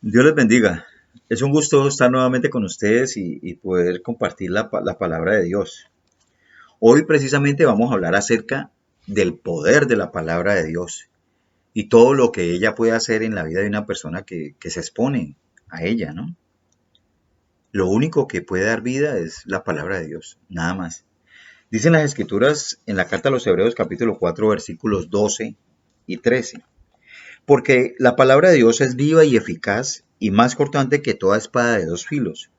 Dios les bendiga. Es un gusto estar nuevamente con ustedes y poder compartir la palabra de Dios. Hoy precisamente vamos a hablar acerca del poder de la palabra de Dios y todo lo que ella puede hacer en la vida de una persona que se expone a ella, ¿no? Lo único que puede dar vida es la palabra de Dios, nada más. Dicen las Escrituras en la carta a los Hebreos capítulo 4 versículos 12 y 13. Porque la palabra de Dios es viva y eficaz y más cortante que toda espada de dos filos,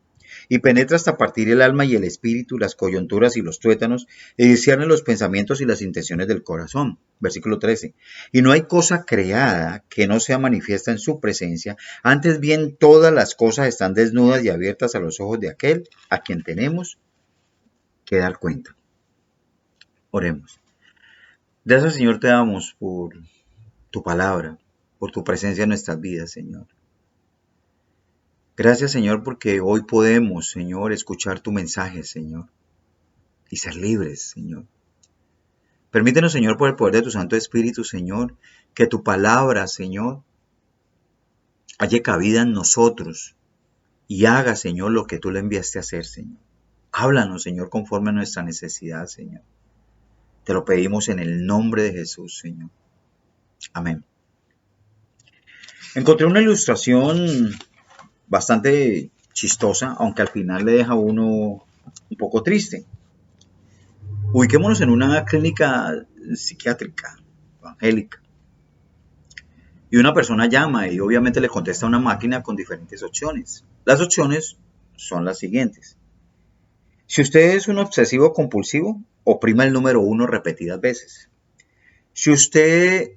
y penetra hasta partir el alma y el espíritu, las coyunturas y los tuétanos, y discierne los pensamientos y las intenciones del corazón. Versículo 13. Y no hay cosa creada que no sea manifiesta en su presencia, antes bien todas las cosas están desnudas y abiertas a los ojos de aquel a quien tenemos que dar cuenta. Oremos. Gracias, Señor, te damos por tu palabra, por tu presencia en nuestras vidas, Señor. Gracias, Señor, porque hoy podemos, Señor, escuchar tu mensaje, Señor, y ser libres, Señor. Permítenos, Señor, por el poder de tu Santo Espíritu, Señor, que tu palabra, Señor, halle cabida en nosotros y haga, Señor, lo que tú le enviaste a hacer, Señor. Háblanos, Señor, conforme a nuestra necesidad, Señor. Te lo pedimos en el nombre de Jesús, Señor. Amén. Encontré una ilustración bastante chistosa, aunque al final le deja a uno un poco triste. Ubiquémonos en una clínica psiquiátrica, evangélica, y una persona llama y obviamente le contesta una máquina con diferentes opciones. Las opciones son las siguientes. Si usted es un obsesivo compulsivo, oprima el número 1 repetidas veces. Si usted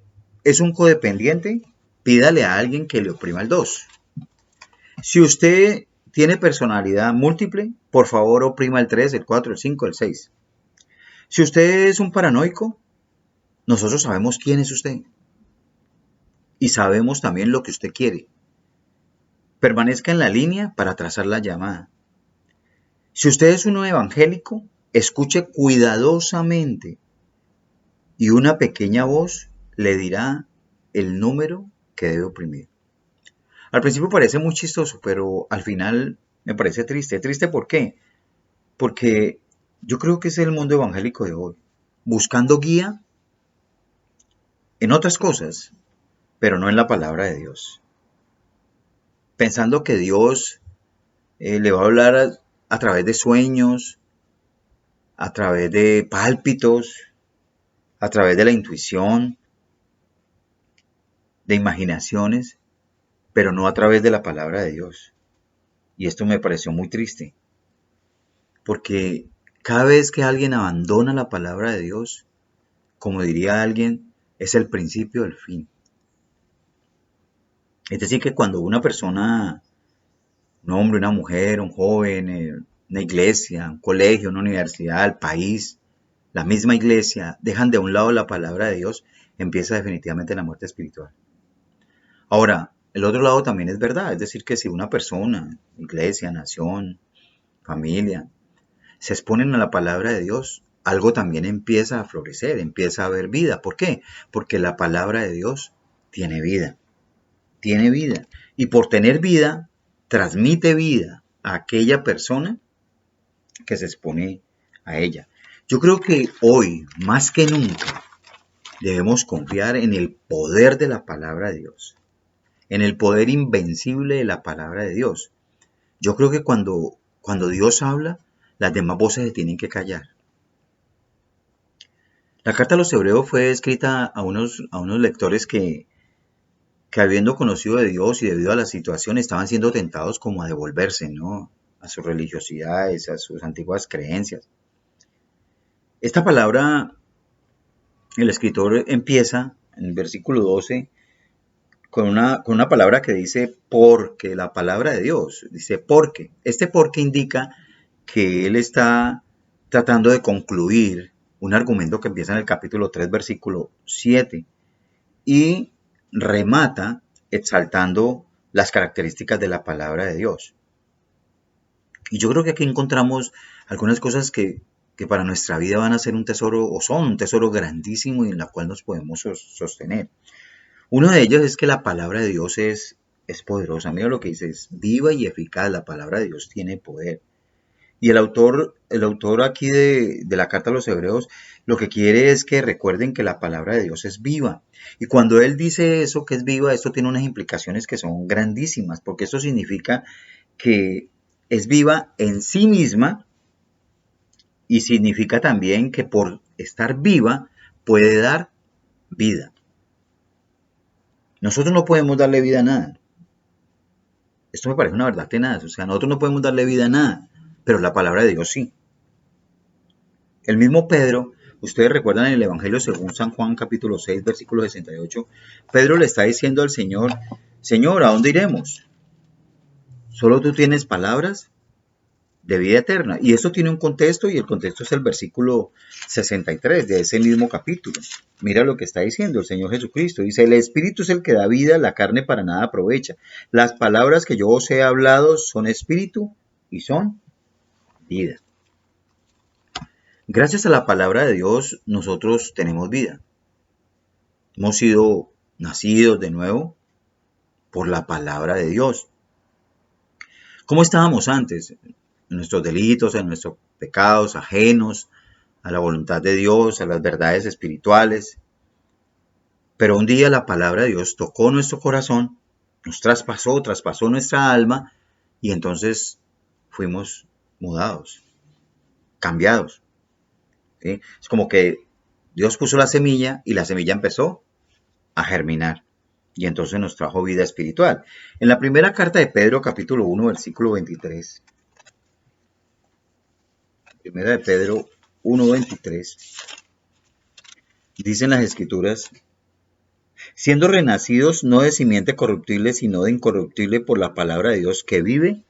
es un codependiente, pídale a alguien que le oprima el 2. Si usted tiene personalidad múltiple, por favor oprima el 3, el 4, el 5, el 6. Si usted es un paranoico, nosotros sabemos quién es usted y sabemos también lo que usted quiere. Permanezca en la línea para trazar la llamada. Si usted es un evangélico, escuche cuidadosamente y una pequeña voz le dirá el número que debe oprimir. Al principio parece muy chistoso, pero al final me parece triste. ¿Triste por qué? Porque yo creo que es el mundo evangélico de hoy, buscando guía en otras cosas, pero no en la palabra de Dios. Pensando que Dios le va a hablar a través de sueños, a través de pálpitos, a través de la intuición, de imaginaciones, pero no a través de la palabra de Dios. Y esto me pareció muy triste, porque cada vez que alguien abandona la palabra de Dios, como diría alguien, es el principio del fin. Es decir, que cuando una persona, un hombre, una mujer, un joven, una iglesia, un colegio, una universidad, el país, la misma iglesia, dejan de un lado la palabra de Dios, empieza definitivamente la muerte espiritual. Ahora, el otro lado también es verdad, es decir, que si una persona, iglesia, nación, familia, se exponen a la palabra de Dios, algo también empieza a florecer, empieza a haber vida. ¿Por qué? Porque la palabra de Dios tiene vida, tiene vida. Y por tener vida, transmite vida a aquella persona que se expone a ella. Yo creo que hoy, más que nunca, debemos confiar en el poder de la palabra de Dios, en el poder invencible de la palabra de Dios. Yo creo que cuando Dios habla, las demás voces se tienen que callar. La carta a los hebreos fue escrita a unos lectores que habiendo conocido de Dios y debido a la situación estaban siendo tentados como a devolverse, ¿no? A sus religiosidades, a sus antiguas creencias. Esta palabra, el escritor empieza en el versículo 12 con una palabra que dice porque, la palabra de Dios, dice porque. Este porque indica que él está tratando de concluir un argumento que empieza en el capítulo 3, versículo 7, y remata exaltando las características de la palabra de Dios. Y yo creo que aquí encontramos algunas cosas que para nuestra vida van a ser un tesoro, o son un tesoro grandísimo y en la cual nos podemos sostener. Uno de ellos es que la palabra de Dios es es poderosa. Mira lo que dice, es viva y eficaz. La palabra de Dios tiene poder. Y el autor aquí de la carta a los Hebreos lo que quiere es que recuerden que la palabra de Dios es viva. Y cuando él dice eso, que es viva, esto tiene unas implicaciones que son grandísimas, porque eso significa que es viva en sí misma y significa también que por estar viva puede dar vida. Nosotros no podemos darle vida a nada. Esto me parece una verdad tenaz. O sea, nosotros no podemos darle vida a nada, pero la palabra de Dios sí. El mismo Pedro, ustedes recuerdan en el Evangelio según San Juan capítulo 6, versículo 68, Pedro le está diciendo al Señor, Señor, ¿a dónde iremos? ¿Solo tú tienes palabras de vida eterna? Y eso tiene un contexto, y el contexto es el versículo 63 de ese mismo capítulo. Mira lo que está diciendo el Señor Jesucristo. Dice, el Espíritu es el que da vida, la carne para nada aprovecha. Las palabras que yo os he hablado son espíritu y son vida. Gracias a la palabra de Dios, nosotros tenemos vida. Hemos sido nacidos de nuevo por la palabra de Dios. ¿Cómo estábamos antes? En nuestros delitos, en nuestros pecados, ajenos a la voluntad de Dios, a las verdades espirituales. Pero un día la palabra de Dios tocó nuestro corazón, nos traspasó nuestra alma, y entonces fuimos mudados, cambiados. ¿Sí? Es como que Dios puso la semilla y la semilla empezó a germinar. Y entonces nos trajo vida espiritual. En la primera carta de Pedro, capítulo 1, versículo 23. Primera de Pedro 1, 23. Dicen las Escrituras, siendo renacidos no de simiente corruptible, sino de incorruptible por la palabra de Dios que vive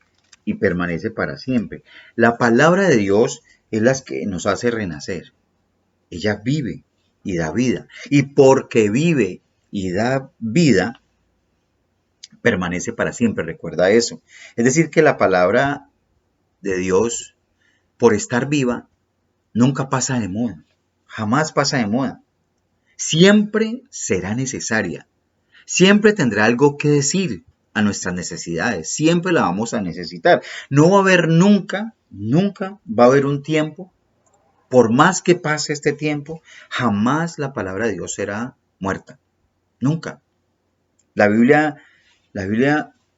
y permanece para siempre. La palabra de Dios es la que nos hace renacer. Ella vive y da vida. Y porque vive y da vida, permanece para siempre. Recuerda eso. Es decir, que la palabra de Dios, por estar viva, nunca pasa de moda. Jamás pasa de moda. Siempre será necesaria. Siempre tendrá algo que decir a nuestras necesidades. Siempre la vamos a necesitar. No va a haber nunca va a haber un tiempo, por más que pase este tiempo, jamás la palabra de Dios será muerta. Nunca. La Biblia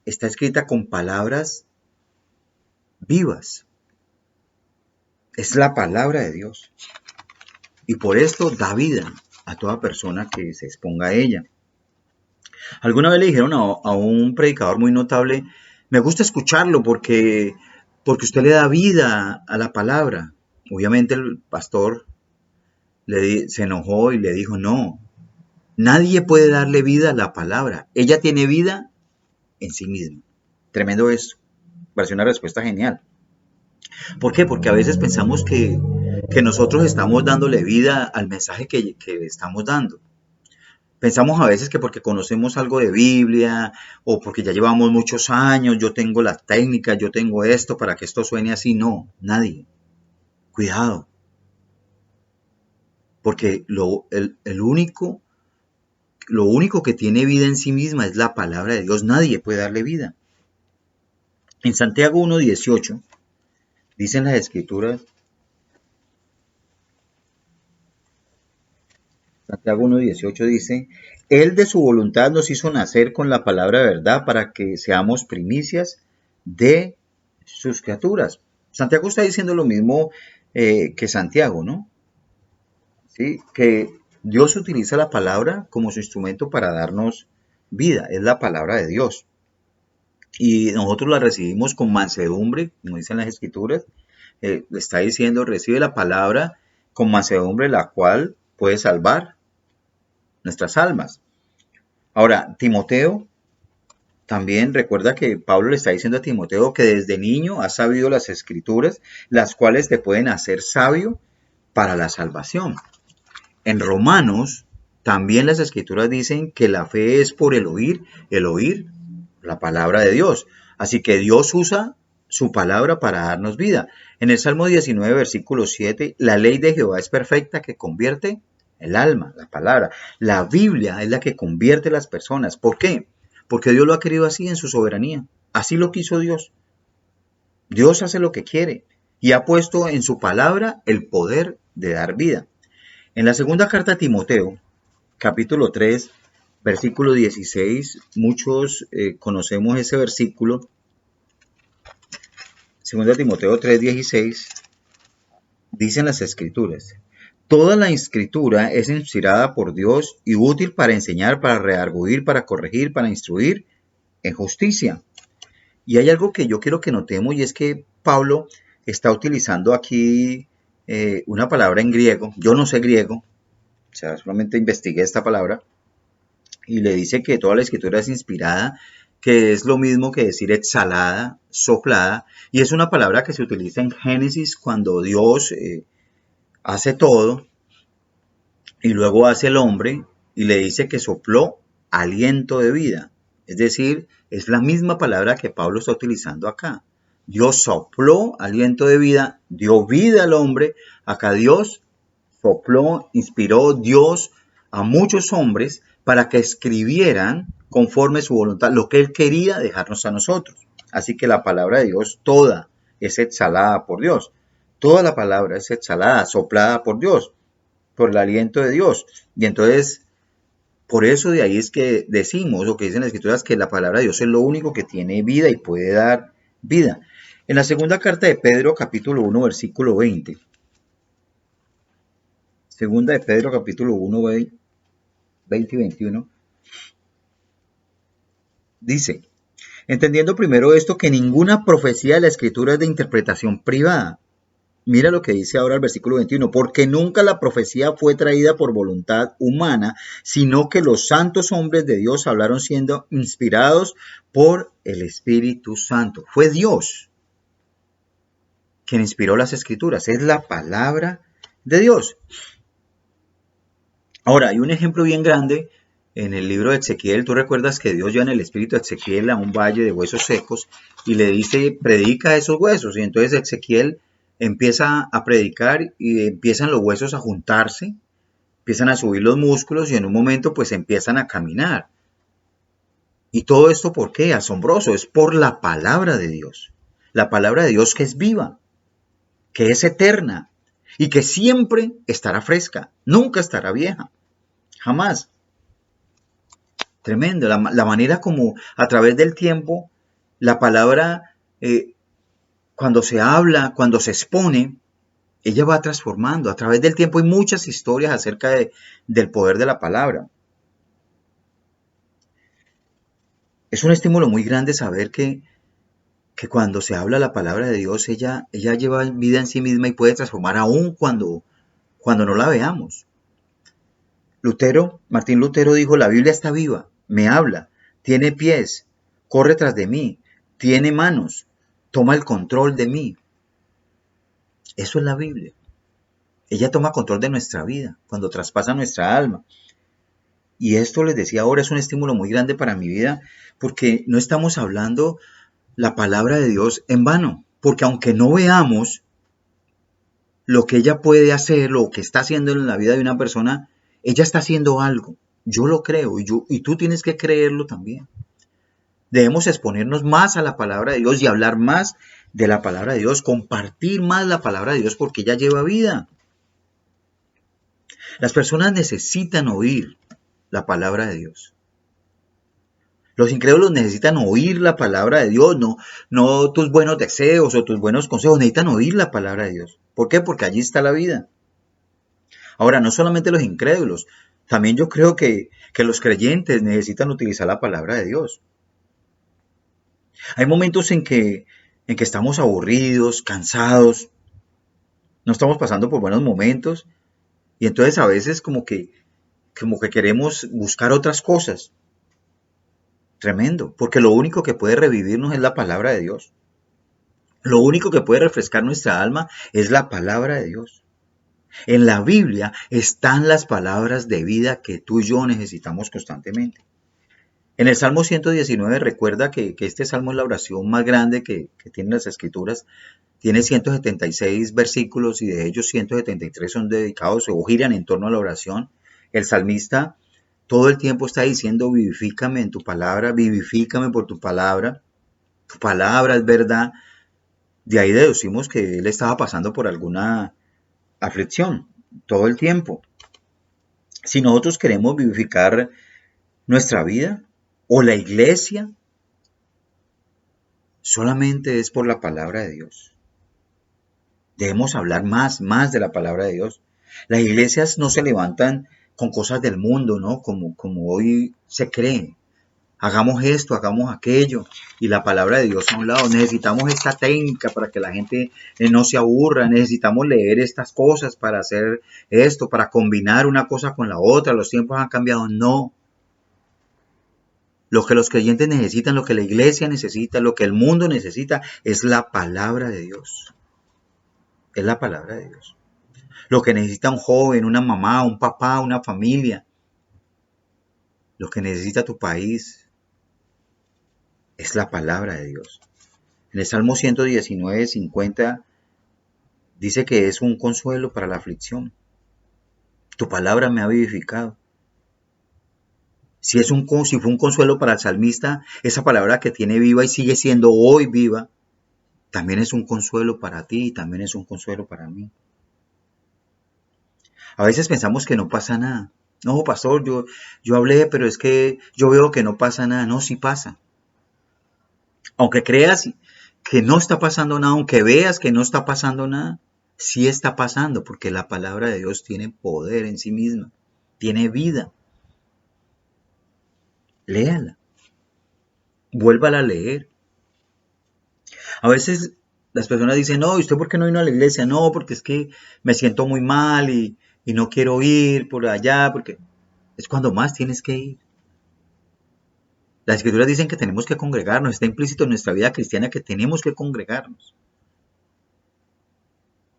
está escrita con palabras vivas. Es la palabra de Dios. Y por esto da vida a toda persona que se exponga a ella. Alguna vez le dijeron a un predicador muy notable, me gusta escucharlo porque usted le da vida a la palabra. Obviamente el pastor se enojó y le dijo, no, nadie puede darle vida a la palabra. Ella tiene vida en sí misma. Tremendo esto. Parece una respuesta genial. ¿Por qué? Porque a veces pensamos que nosotros estamos dándole vida al mensaje que estamos dando. Pensamos a veces que porque conocemos algo de Biblia o porque ya llevamos muchos años, yo tengo las técnicas, yo tengo esto para que esto suene así. No, nadie. Cuidado. Porque lo único que tiene vida en sí misma es la palabra de Dios. Nadie puede darle vida. En Santiago 1:18 dicen las Escrituras, Santiago 1:18 dice, Él de su voluntad nos hizo nacer con la palabra de verdad para que seamos primicias de sus criaturas. Santiago está diciendo lo mismo que Santiago, ¿no? ¿Sí? Que Dios utiliza la palabra como su instrumento para darnos vida. Es la palabra de Dios. Y nosotros la recibimos con mansedumbre, como dicen las Escrituras. Le está diciendo, recibe la palabra con mansedumbre, la cual puede salvar nuestras almas. Ahora, Timoteo, también recuerda que Pablo le está diciendo a Timoteo que desde niño has sabido las Escrituras, las cuales te pueden hacer sabio para la salvación. En Romanos, también las Escrituras dicen que la fe es por el oír la palabra de Dios. Así que Dios usa su palabra para darnos vida. En el Salmo 19, versículo 7, la ley de Jehová es perfecta que convierte el alma, la palabra. La Biblia es la que convierte las personas. ¿Por qué? porque Dios lo ha querido así en su soberanía. Así lo quiso Dios. Dios hace lo que quiere y ha puesto en su palabra el poder de dar vida. En la segunda carta a Timoteo, capítulo 3, versículo 16, muchos conocemos ese versículo. Segunda Timoteo 3, 16, dicen las escrituras: toda la escritura es inspirada por Dios y útil para enseñar, para redarguir, para corregir, para instruir en justicia. Y hay algo que yo quiero que notemos, y es que Pablo está utilizando aquí una palabra en griego. Yo no sé griego, o sea, solamente investigué esta palabra, y le dice que toda la escritura es inspirada, que es lo mismo que decir exhalada, soplada, y es una palabra que se utiliza en Génesis cuando Dios hace todo, y luego hace el hombre, y le dice que sopló aliento de vida. Es decir, es la misma palabra que Pablo está utilizando acá. Dios sopló aliento de vida, dio vida al hombre. Acá Dios sopló, inspiró Dios a muchos hombres para que escribieran conforme su voluntad, lo que Él quería dejarnos a nosotros. Así que la palabra de Dios toda es exhalada por Dios. Toda la palabra es exhalada, soplada por Dios, por el aliento de Dios. Y entonces, por eso de ahí es que decimos, o que dicen las escrituras, que la palabra de Dios es lo único que tiene vida y puede dar vida. En la segunda carta de Pedro, capítulo 1, versículo 20. Segunda de Pedro, capítulo 1, 20 y 21. Dice: entendiendo primero esto, que ninguna profecía de la escritura es de interpretación privada. Mira lo que dice ahora el versículo 21, porque nunca la profecía fue traída por voluntad humana, sino que los santos hombres de Dios hablaron siendo inspirados por el Espíritu Santo. Fue Dios quien inspiró las escrituras, es la palabra de Dios. Ahora, hay un ejemplo bien grande en el libro de Ezequiel. Tú recuerdas que Dios lleva en el espíritu de Ezequiel a un valle de huesos secos y le dice: predica a esos huesos. Y entonces Ezequiel empieza a predicar y empiezan los huesos a juntarse, empiezan a subir los músculos y en un momento pues empiezan a caminar. Y todo esto, ¿por qué? Asombroso, es por la palabra de Dios. La palabra de Dios que es viva, que es eterna y que siempre estará fresca, nunca estará vieja, jamás. Tremendo, la manera como a través del tiempo la palabra, cuando se habla, cuando se expone, ella va transformando. A través del tiempo hay muchas historias acerca del poder de la palabra. Es un estímulo muy grande saber que cuando se habla la palabra de Dios, ella lleva vida en sí misma y puede transformar aún cuando no la veamos. Martín Lutero dijo: la Biblia está viva, me habla, tiene pies, corre tras de mí, tiene manos, toma el control de mí. Eso es la Biblia. Ella toma control de nuestra vida, cuando traspasa nuestra alma. Y esto, les decía ahora, es un estímulo muy grande para mi vida, porque no estamos hablando la palabra de Dios en vano, porque aunque no veamos lo que ella puede hacer, lo que está haciendo en la vida de una persona, ella está haciendo algo. Yo lo creo y tú tienes que creerlo también. Debemos exponernos más a la palabra de Dios y hablar más de la palabra de Dios, compartir más la palabra de Dios, porque ella lleva vida. Las personas necesitan oír la palabra de Dios. Los incrédulos necesitan oír la palabra de Dios, no tus buenos deseos o tus buenos consejos, necesitan oír la palabra de Dios. ¿Por qué? Porque allí está la vida. Ahora, no solamente los incrédulos, también yo creo que los creyentes necesitan utilizar la palabra de Dios. Hay momentos en que estamos aburridos, cansados, no estamos pasando por buenos momentos y entonces a veces como que queremos buscar otras cosas. Tremendo, porque lo único que puede revivirnos es la palabra de Dios. Lo único que puede refrescar nuestra alma es la palabra de Dios. En la Biblia están las palabras de vida que tú y yo necesitamos constantemente. En el Salmo 119, recuerda que este salmo es la oración más grande que tienen las Escrituras. Tiene 176 versículos y de ellos 173 son dedicados o giran en torno a la oración. El salmista Todo el tiempo está diciendo, vivifícame en tu palabra, vivifícame por tu palabra es verdad. De ahí deducimos que él estaba pasando por alguna aflicción todo el tiempo. Si nosotros queremos vivificar nuestra vida o la iglesia, solamente es por la palabra de Dios. Debemos hablar más de la palabra de Dios. Las iglesias no se levantan con cosas del mundo, ¿no? Como hoy se cree. Hagamos esto, hagamos aquello. Y la palabra de Dios a un lado. Necesitamos esta técnica para que la gente no se aburra. Necesitamos leer estas cosas para hacer esto, para combinar una cosa con la otra. Los tiempos han cambiado. No. Lo que los creyentes necesitan, lo que la iglesia necesita, lo que el mundo necesita, es la palabra de Dios. Es la palabra de Dios. Lo que necesita un joven, una mamá, un papá, una familia. Lo que necesita tu país es la palabra de Dios. En el Salmo 119, 50 dice que es un consuelo para la aflicción. Tu palabra me ha vivificado. Si fue un consuelo para el salmista, esa palabra que tiene viva y sigue siendo hoy viva, también es un consuelo para ti y también es un consuelo para mí. A veces pensamos que no pasa nada. No, pastor, yo hablé, pero es que yo veo que no pasa nada. No, sí pasa. Aunque creas que no está pasando nada, aunque veas que no está pasando nada, sí está pasando, porque la palabra de Dios tiene poder en sí misma, tiene vida. Léala, vuélvala a leer. A veces las personas dicen, no, ¿y usted por qué no vino a la iglesia? No, porque es que me siento muy mal y no quiero ir por allá, porque es cuando más tienes que ir. Las escrituras dicen que tenemos que congregarnos, está implícito en nuestra vida cristiana que tenemos que congregarnos.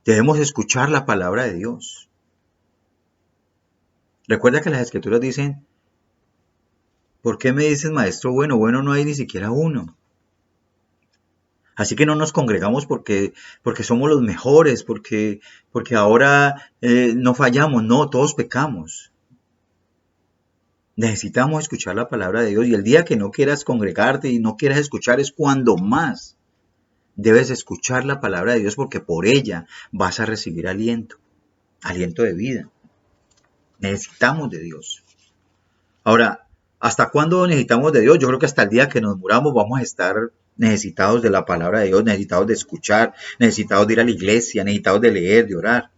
Debemos escuchar la palabra de Dios. Recuerda que las escrituras dicen, ¿por qué me dices maestro bueno? Bueno, no hay ni siquiera uno. Así que no nos congregamos porque somos los mejores, porque ahora no fallamos, no, todos pecamos. Necesitamos escuchar la palabra de Dios y el día que no quieras congregarte y no quieras escuchar es cuando más debes escuchar la palabra de Dios porque por ella vas a recibir aliento, aliento de vida. Necesitamos de Dios. Ahora, ¿hasta cuándo necesitamos de Dios? Yo creo que hasta el día que nos muramos vamos a estar necesitados de la palabra de Dios, necesitados de escuchar, necesitados de ir a la iglesia, necesitados de leer, de orar.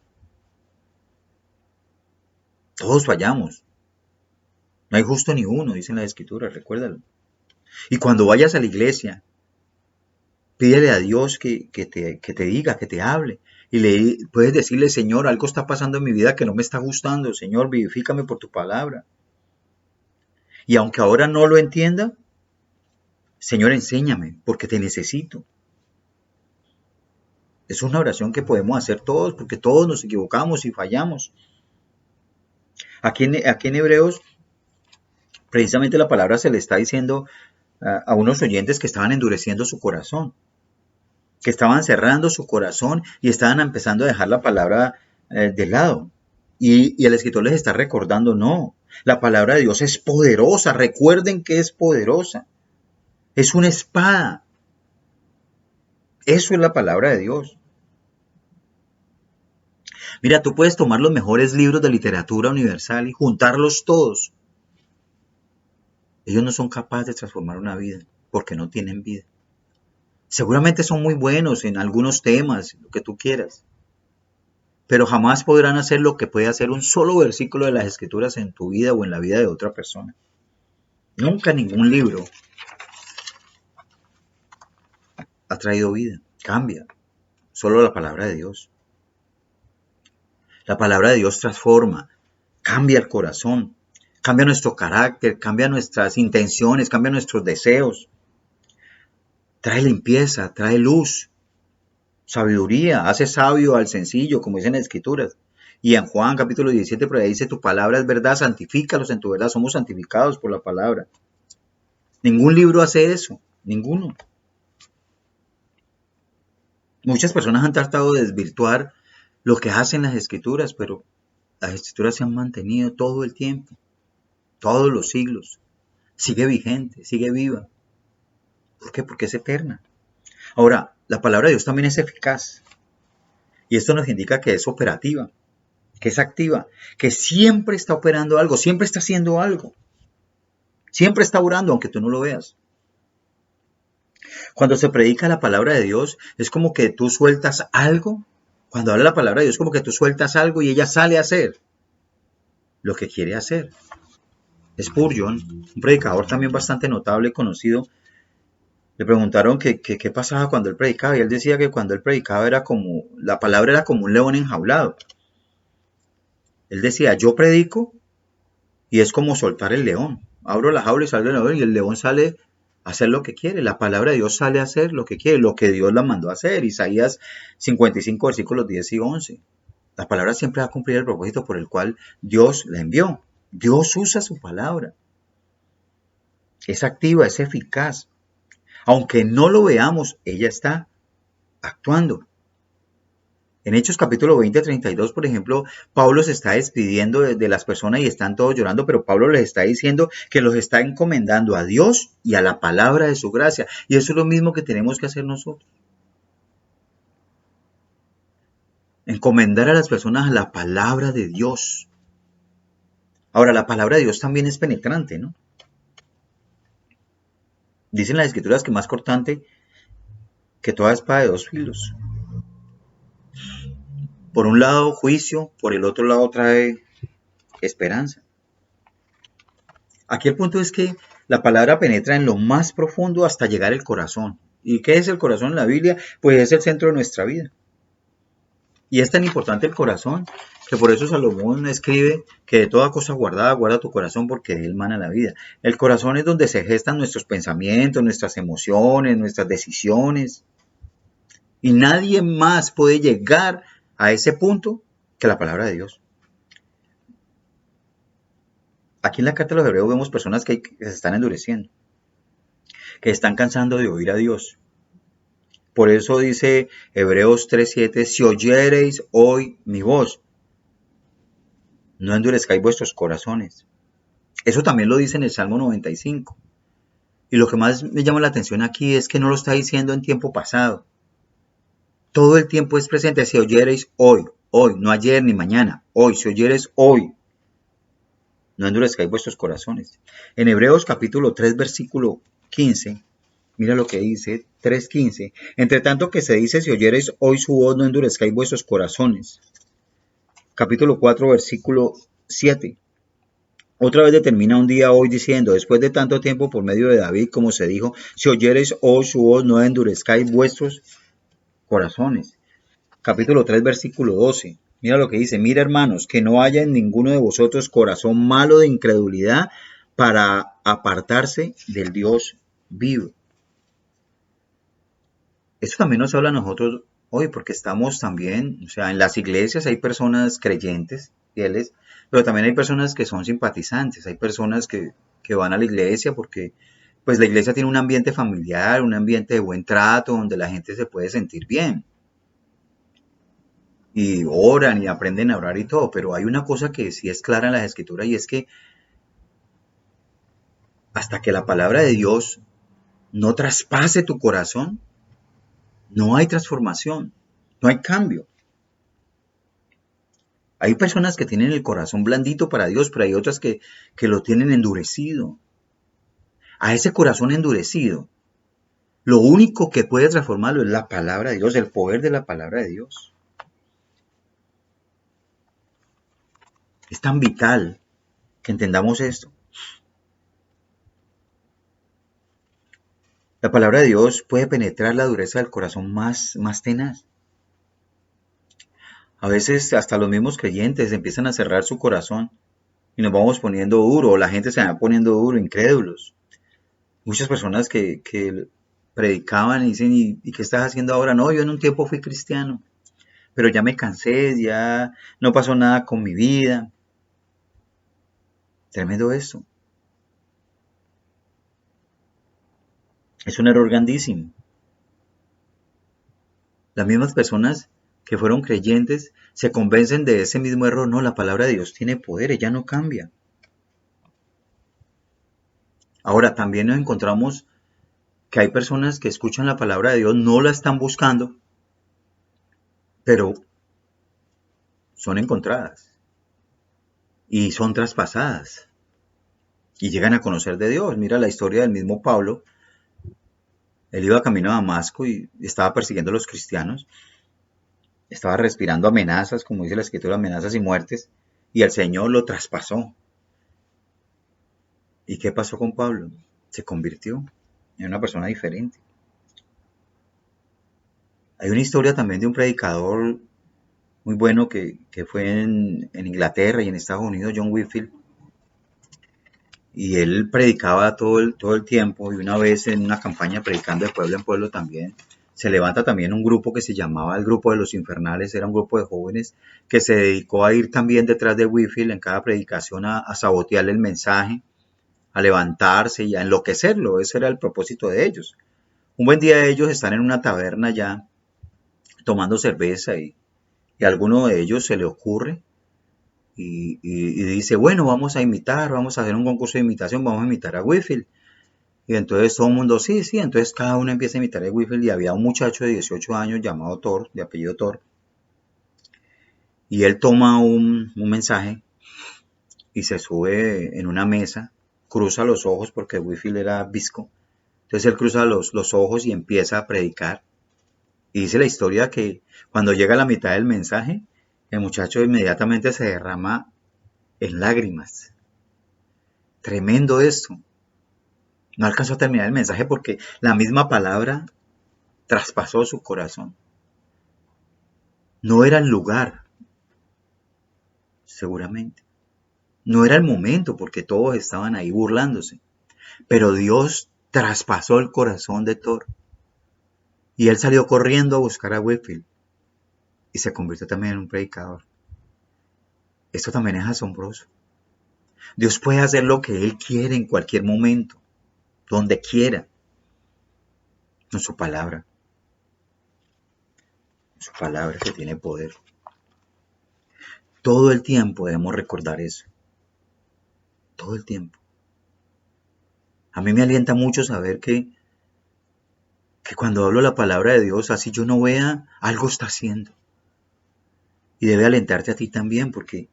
Todos fallamos. No hay justo ni uno, dicen las escrituras, recuérdalo. Y cuando vayas a la iglesia, pídele a Dios que te diga, que te hable. Y puedes decirle, Señor, algo está pasando en mi vida que no me está gustando. Señor, vivifícame por tu palabra. Y aunque ahora no lo entienda, Señor, enséñame, porque te necesito. Es una oración que podemos hacer todos, porque todos nos equivocamos y fallamos. Aquí en Hebreos, precisamente la palabra se le está diciendo a unos oyentes que estaban endureciendo su corazón, que estaban cerrando su corazón y estaban empezando a dejar la palabra de lado. Y el escritor les está recordando, no, la palabra de Dios es poderosa, recuerden que es poderosa, es una espada. Eso es la palabra de Dios. Mira, tú puedes tomar los mejores libros de literatura universal y juntarlos todos. Ellos no son capaces de transformar una vida porque no tienen vida. Seguramente son muy buenos en algunos temas, lo que tú quieras, pero jamás podrán hacer lo que puede hacer un solo versículo de las Escrituras en tu vida o en la vida de otra persona. Nunca ningún libro ha traído vida, cambia, solo la palabra de Dios. La palabra de Dios transforma, cambia el corazón, cambia nuestro carácter, cambia nuestras intenciones, cambia nuestros deseos. Trae limpieza, trae luz, sabiduría, hace sabio al sencillo, como dicen las Escrituras. Y en Juan capítulo 17, por ahí dice, tu palabra es verdad, santifícalos en tu verdad, somos santificados por la palabra. Ningún libro hace eso, ninguno. Muchas personas han tratado de desvirtuar lo que hacen las Escrituras, pero las Escrituras se han mantenido todo el tiempo. todos los siglos. Sigue vigente, sigue viva. ¿Por qué? Porque es eterna. Ahora, la palabra de Dios también es eficaz. Y esto nos indica que es operativa, que es activa, que siempre está operando algo, siempre está haciendo algo. Siempre está orando, aunque tú no lo veas. Cuando se predica la palabra de Dios, es como que tú sueltas algo. Cuando habla la palabra de Dios, es como que tú sueltas algo y ella sale a hacer lo que quiere hacer. Spurgeon, un predicador también bastante notable y conocido, le preguntaron qué pasaba cuando él predicaba, y él decía que cuando él predicaba la palabra era como un león enjaulado. Él decía, yo predico y es como soltar el león. Abro la jaula y sale el león y el león sale a hacer lo que quiere. La palabra de Dios sale a hacer lo que quiere, lo que Dios la mandó a hacer. Isaías 55, versículos 10 y 11. La palabra siempre va a cumplir el propósito por el cual Dios la envió. Dios usa su palabra. Es activa, es eficaz. Aunque no lo veamos, ella está actuando. En Hechos capítulo 20, 32, por ejemplo, Pablo se está despidiendo de las personas y están todos llorando, pero Pablo les está diciendo que los está encomendando a Dios y a la palabra de su gracia. Y eso es lo mismo que tenemos que hacer nosotros. Encomendar a las personas a la palabra de Dios. Ahora, la palabra de Dios también es penetrante, ¿no? Dicen las escrituras que más cortante que toda espada de dos filos. Por un lado, juicio, por el otro lado trae esperanza. Aquí el punto es que la palabra penetra en lo más profundo hasta llegar al corazón. ¿Y qué es el corazón en la Biblia? Pues es el centro de nuestra vida. Y es tan importante el corazón que por eso Salomón escribe que de toda cosa guardada, guarda tu corazón porque de él mana la vida. El corazón es donde se gestan nuestros pensamientos, nuestras emociones, nuestras decisiones. Y nadie más puede llegar a ese punto que la palabra de Dios. Aquí en la carta de los Hebreos vemos personas que se están endureciendo, que están cansando de oír a Dios. Por eso dice Hebreos 3:7, si oyereis hoy mi voz, no endurezcáis vuestros corazones. Eso también lo dice en el Salmo 95. Y lo que más me llama la atención aquí es que no lo está diciendo en tiempo pasado. Todo el tiempo es presente. Si oyereis hoy, no ayer ni mañana, hoy, si oyereis hoy, no endurezcáis vuestros corazones. En Hebreos capítulo 3, versículo 15, mira lo que dice, 3:15. Entre tanto que se dice, si oyereis hoy su voz, no endurezcáis vuestros corazones. Capítulo 4, versículo 7. Otra vez determina un día hoy diciendo, después de tanto tiempo por medio de David, como se dijo, si oyereis hoy su voz, no endurezcáis vuestros corazones. Capítulo 3, versículo 12. Mira lo que dice, mira hermanos, que no haya en ninguno de vosotros corazón malo de incredulidad para apartarse del Dios vivo. Esto también nos habla a nosotros hoy porque estamos también, o sea, en las iglesias hay personas creyentes, fieles, pero también hay personas que son simpatizantes, hay personas que van a la iglesia porque pues la iglesia tiene un ambiente familiar, un ambiente de buen trato, donde la gente se puede sentir bien. Y oran y aprenden a orar y todo, pero hay una cosa que sí es clara en las escrituras y es que hasta que la palabra de Dios no traspase tu corazón, no hay transformación, no hay cambio. Hay personas que tienen el corazón blandito para Dios, pero hay otras que lo tienen endurecido. A ese corazón endurecido, lo único que puede transformarlo es la palabra de Dios, el poder de la palabra de Dios. Es tan vital que entendamos esto. La palabra de Dios puede penetrar la dureza del corazón más tenaz. A veces hasta los mismos creyentes empiezan a cerrar su corazón y nos vamos poniendo duro, o la gente se va poniendo duro, incrédulos. Muchas personas que predicaban y dicen, ¿y qué estás haciendo ahora? No, yo en un tiempo fui cristiano, pero ya me cansé, ya no pasó nada con mi vida. Tremendo esto. Es un error grandísimo. Las mismas personas que fueron creyentes se convencen de ese mismo error. No, la palabra de Dios tiene poder, ella no cambia. Ahora, también nos encontramos que hay personas que escuchan la palabra de Dios, no la están buscando, pero son encontradas y son traspasadas y llegan a conocer de Dios. Mira la historia del mismo Pablo. Él iba camino a Damasco y estaba persiguiendo a los cristianos. Estaba respirando amenazas, como dice la escritura, amenazas y muertes, y el Señor lo traspasó. ¿Y qué pasó con Pablo? Se convirtió en una persona diferente. Hay una historia también de un predicador muy bueno que fue en Inglaterra y en Estados Unidos, John Whitfield, y él predicaba todo el tiempo, y una vez en una campaña predicando de pueblo en pueblo también, se levanta también un grupo que se llamaba el Grupo de los Infernales. Era un grupo de jóvenes que se dedicó a ir también detrás de Whitfield en cada predicación a sabotearle el mensaje, a levantarse y a enloquecerlo. Ese era el propósito de ellos. Un buen día ellos están en una taberna ya tomando cerveza y a alguno de ellos se le ocurre y dice, bueno, vamos a hacer un concurso de imitación, vamos a imitar a Whitfield. Y entonces todo el mundo, sí, entonces cada uno empieza a imitar a Whitfield, y había un muchacho de 18 años llamado Thor, de apellido Thor, y él toma un mensaje y se sube en una mesa, cruza los ojos porque Whitfield era visco, entonces él cruza los ojos y empieza a predicar. Y dice la historia que cuando llega a la mitad del mensaje, el muchacho inmediatamente se derrama en lágrimas. Tremendo esto. No alcanzó a terminar el mensaje porque la misma palabra traspasó su corazón. No era el lugar, seguramente. No era el momento porque todos estaban ahí burlándose. Pero Dios traspasó el corazón de Thor. Y él salió corriendo a buscar a Whitfield. Y se convirtió también en un predicador. Esto también es asombroso. Dios puede hacer lo que Él quiere en cualquier momento, donde quiera. Con su palabra. Su palabra que tiene poder. Todo el tiempo debemos recordar eso. Todo el tiempo. A mí me alienta mucho saber que cuando hablo la palabra de Dios, así yo no vea, algo está haciendo. Y debe alentarte a ti también, porque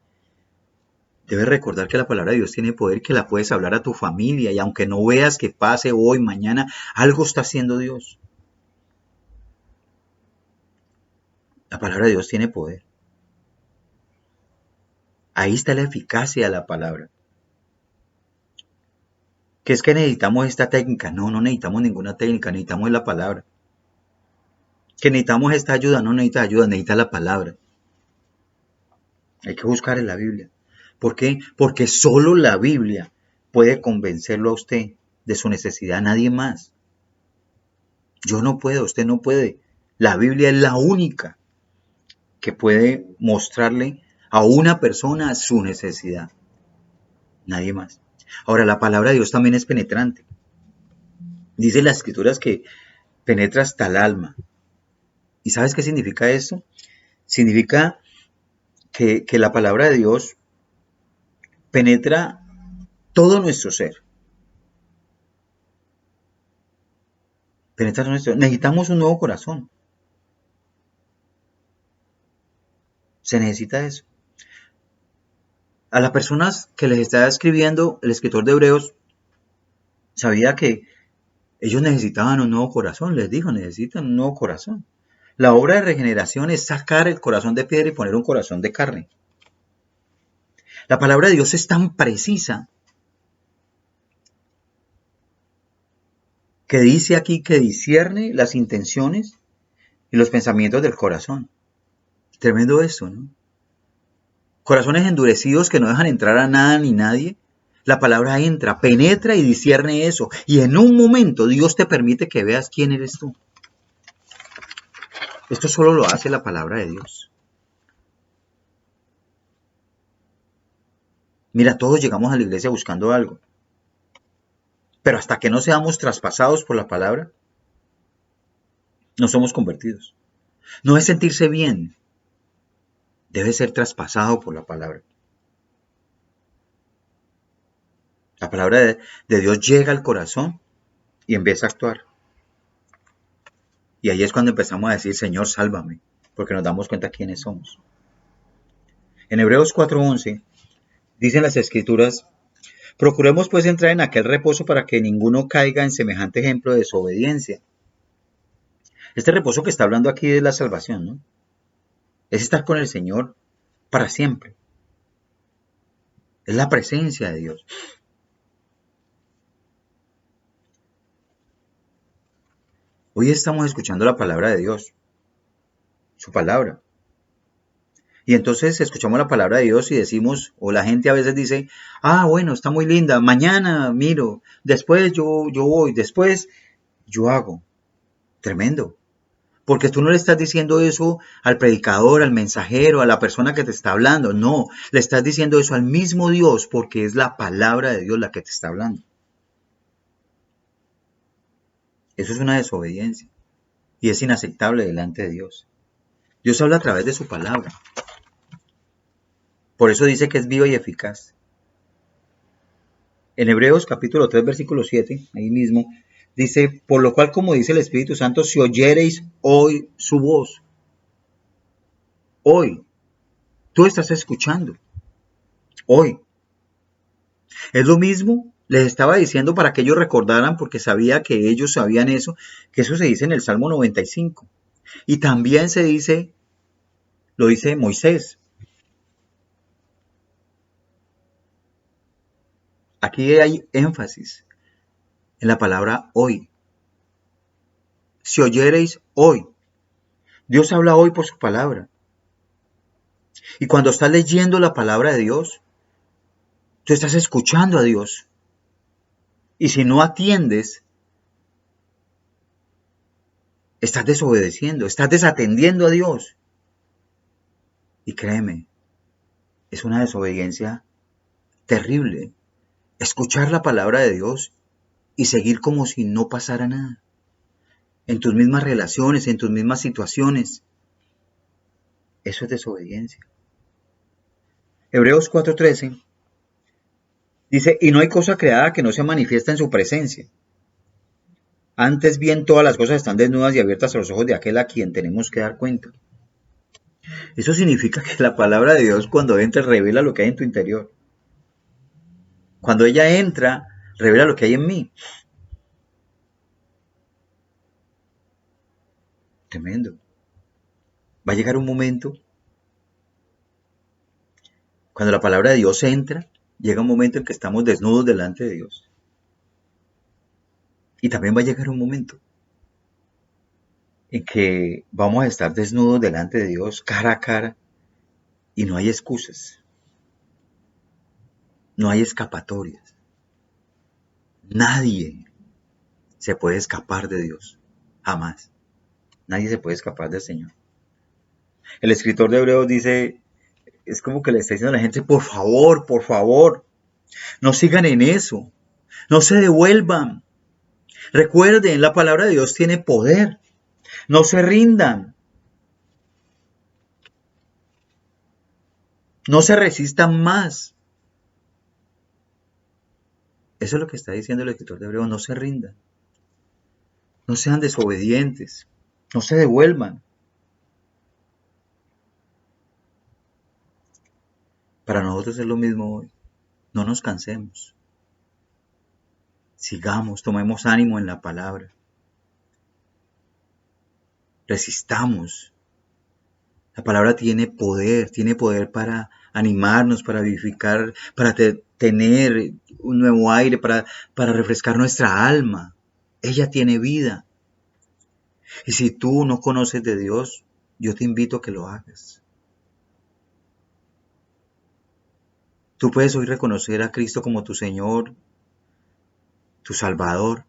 debes recordar que la palabra de Dios tiene poder, que la puedes hablar a tu familia, y aunque no veas que pase hoy, mañana, algo está haciendo Dios. La palabra de Dios tiene poder. Ahí está la eficacia de la palabra. ¿Qué es que necesitamos esta técnica? No necesitamos ninguna técnica, necesitamos la palabra. Que necesitamos esta ayuda, no necesitas ayuda, necesitas la palabra. Hay que buscar en la Biblia. ¿Por qué? Porque solo la Biblia puede convencerlo a usted de su necesidad, nadie más. Yo no puedo, usted no puede. La Biblia es la única que puede mostrarle a una persona su necesidad. Nadie más. Ahora, la palabra de Dios también es penetrante. Dice las escrituras que penetra hasta el alma. ¿Y sabes qué significa esto? Significa que la palabra de Dios penetra todo nuestro ser. Necesitamos un nuevo corazón. Se necesita eso. A las personas que les está escribiendo el escritor de Hebreos, sabía que ellos necesitaban un nuevo corazón. Les dijo, necesitan un nuevo corazón. La obra de regeneración es sacar el corazón de piedra y poner un corazón de carne. La palabra de Dios es tan precisa que dice aquí que discierne las intenciones y los pensamientos del corazón. Tremendo esto, ¿no? Corazones endurecidos que no dejan entrar a nada ni nadie. La palabra entra, penetra y discierne eso. Y en un momento Dios te permite que veas quién eres tú. Esto solo lo hace la palabra de Dios. Mira, todos llegamos a la iglesia buscando algo. Pero hasta que no seamos traspasados por la palabra, no somos convertidos. No es sentirse bien. Debe ser traspasado por la palabra. La palabra de Dios llega al corazón y empieza a actuar. Y ahí es cuando empezamos a decir, Señor, sálvame, porque nos damos cuenta quiénes somos. En Hebreos 4:11 dicen las Escrituras, procuremos pues entrar en aquel reposo para que ninguno caiga en semejante ejemplo de desobediencia. Este reposo que está hablando aquí es la salvación, ¿no? Es estar con el Señor para siempre. Es la presencia de Dios. Hoy estamos escuchando la palabra de Dios, su palabra. Y entonces escuchamos la palabra de Dios y decimos, o la gente a veces dice, bueno, está muy linda, mañana miro, después yo voy, después yo hago. Tremendo. Porque tú no le estás diciendo eso al predicador, al mensajero, a la persona que te está hablando. No, le estás diciendo eso al mismo Dios porque es la palabra de Dios la que te está hablando. Eso es una desobediencia y es inaceptable delante de Dios. Dios habla a través de su palabra. Por eso dice que es viva y eficaz. En Hebreos capítulo 3, versículo 7, ahí mismo, dice, por lo cual, como dice el Espíritu Santo, si oyereis hoy su voz. Hoy. Tú estás escuchando. Hoy. Es lo mismo, les estaba diciendo para que ellos recordaran, porque sabía que ellos sabían eso, que eso se dice en el Salmo 95. Y también se dice, lo dice Moisés. Aquí hay énfasis en la palabra hoy. Si oyereis hoy. Dios habla hoy por su palabra. Y cuando estás leyendo la palabra de Dios, tú estás escuchando a Dios. Y si no atiendes, estás desobedeciendo, estás desatendiendo a Dios. Y créeme, es una desobediencia terrible. Escuchar la palabra de Dios y seguir como si no pasara nada. En tus mismas relaciones, en tus mismas situaciones. Eso es desobediencia. Hebreos 4:13 dice, y no hay cosa creada que no se manifiesta en su presencia. Antes bien, todas las cosas están desnudas y abiertas a los ojos de aquel a quien tenemos que dar cuenta. Eso significa que la palabra de Dios cuando entra revela lo que hay en tu interior. Cuando ella entra, revela lo que hay en mí. Tremendo. Va a llegar un momento, cuando la palabra de Dios entra, llega un momento en que estamos desnudos delante de Dios. Y también va a llegar un momento en que vamos a estar desnudos delante de Dios, cara a cara, y no hay excusas. No hay escapatorias. Nadie se puede escapar de Dios. Jamás. Nadie se puede escapar del Señor. El escritor de Hebreos dice, es como que le está diciendo a la gente, por favor, no sigan en eso. No se devuelvan. Recuerden, la palabra de Dios tiene poder. No se rindan. No se resistan más. Eso es lo que está diciendo el escritor de Hebreos. No se rindan. No sean desobedientes. No se devuelvan. Para nosotros es lo mismo hoy. No nos cansemos. Sigamos, tomemos ánimo en la palabra. Resistamos. La palabra tiene poder para animarnos, para vivificar, para tener un nuevo aire, para refrescar nuestra alma. Ella tiene vida. Y si tú no conoces de Dios, yo te invito a que lo hagas. Tú puedes hoy reconocer a Cristo como tu Señor, tu Salvador.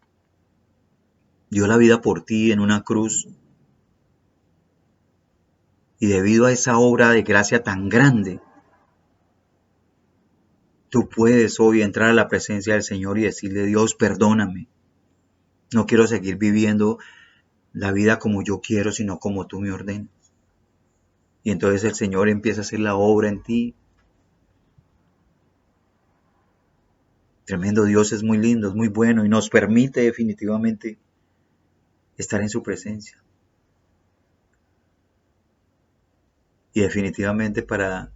Dio la vida por ti en una cruz. Y debido a esa obra de gracia tan grande, tú puedes hoy entrar a la presencia del Señor y decirle, Dios, perdóname. No quiero seguir viviendo la vida como yo quiero, sino como tú me ordenas. Y entonces el Señor empieza a hacer la obra en ti. Tremendo Dios, es muy lindo, es muy bueno y nos permite definitivamente estar en su presencia. Y definitivamente para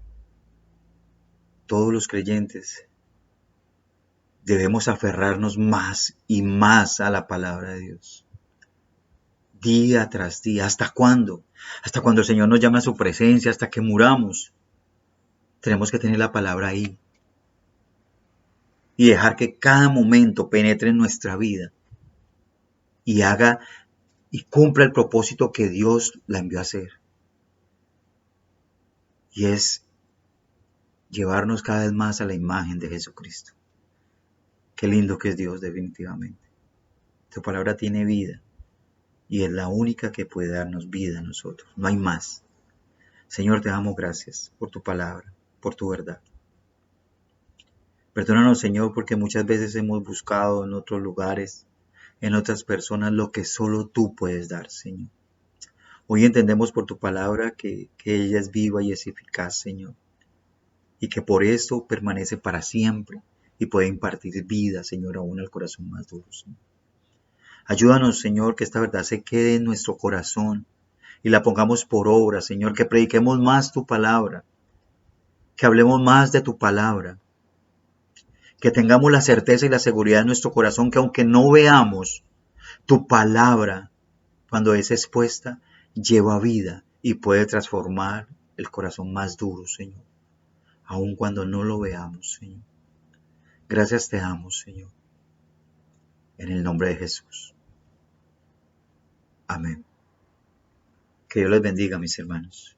todos los creyentes debemos aferrarnos más y más a la palabra de Dios. Día tras día. ¿Hasta cuándo? Hasta cuando el Señor nos llama a su presencia, hasta que muramos. Tenemos que tener la palabra ahí. Y dejar que cada momento penetre en nuestra vida. Y haga y cumpla el propósito que Dios la envió a hacer. Y es llevarnos cada vez más a la imagen de Jesucristo. Qué lindo que es Dios, definitivamente. Su palabra tiene vida. Y es la única que puede darnos vida a nosotros. No hay más. Señor, te damos gracias por tu palabra, por tu verdad. Perdónanos, Señor, porque muchas veces hemos buscado en otros lugares, en otras personas, lo que solo tú puedes dar, Señor. Hoy entendemos por tu palabra que ella es viva y es eficaz, Señor. Y que por esto permanece para siempre y puede impartir vida, Señor, aún al corazón más duro, Señor. Ayúdanos, Señor, que esta verdad se quede en nuestro corazón y la pongamos por obra, Señor, que prediquemos más tu palabra, que hablemos más de tu palabra, que tengamos la certeza y la seguridad en nuestro corazón que aunque no veamos, tu palabra, cuando es expuesta, lleva vida y puede transformar el corazón más duro, Señor, aun cuando no lo veamos, Señor. Gracias te damos, Señor, en el nombre de Jesús. Amén. Que Dios les bendiga, mis hermanos.